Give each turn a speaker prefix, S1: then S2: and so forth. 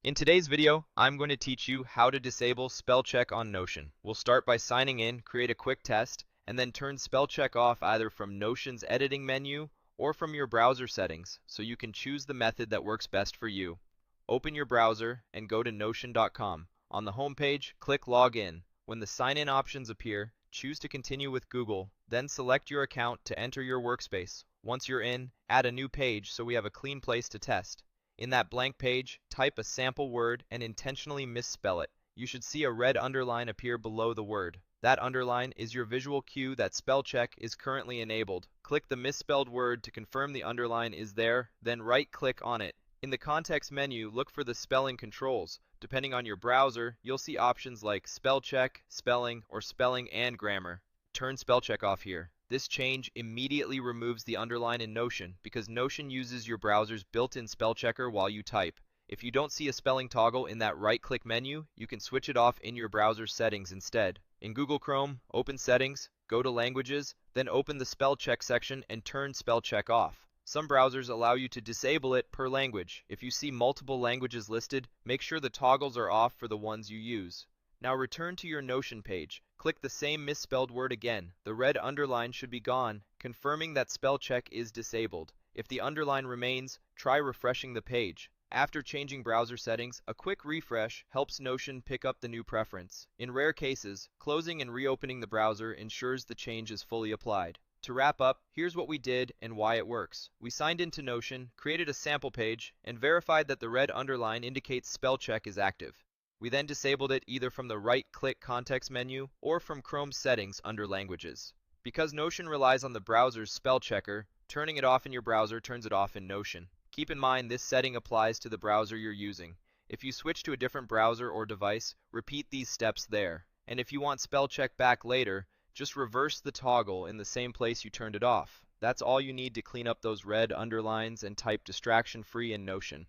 S1: In today's video, I'm going to teach you how to disable spell check on Notion. We'll start by signing in, create a quick test, and then turn spell check off either from Notion's editing menu or from your browser settings, so you can choose the method that works best for you. Open your browser and go to notion.com. On the home page, click Login. When the sign-in options appear, choose to continue with Google, then select your account to enter your workspace. Once you're in, add a new page so we have a clean place to test. In that blank page, type a sample word and intentionally misspell it. You should see a red underline appear below the word. That underline is your visual cue that spell check is currently enabled. Click the misspelled word to confirm the underline is there, then right-click on it. In the context menu, look for the spelling controls. Depending on your browser, you'll see options like spell check, spelling, or spelling and grammar. Turn spell check off here. This change immediately removes the underline in Notion because Notion uses your browser's built-in spell checker while you type. If you don't see a spelling toggle in that right-click menu, you can switch it off in your browser settings instead. In Google Chrome, open Settings, go to Languages, then open the spell check section and turn spell check off. Some browsers allow you to disable it per language. If you see multiple languages listed, make sure the toggles are off for the ones you use. Now return to your Notion page. Click the same misspelled word again. The red underline should be gone, confirming that spell check is disabled. If the underline remains, try refreshing the page. After changing browser settings, a quick refresh helps Notion pick up the new preference. In rare cases, closing and reopening the browser ensures the change is fully applied. To wrap up, here's what we did and why it works. We signed into Notion, created a sample page, and verified that the red underline indicates spell check is active. We then disabled it either from the right-click context menu or from Chrome settings under Languages. Because Notion relies on the browser's spell checker, turning it off in your browser turns it off in Notion. Keep in mind this setting applies to the browser you're using. If you switch to a different browser or device, repeat these steps there. And if you want spell check back later, just reverse the toggle in the same place you turned it off. That's all you need to clean up those red underlines and type distraction-free in Notion.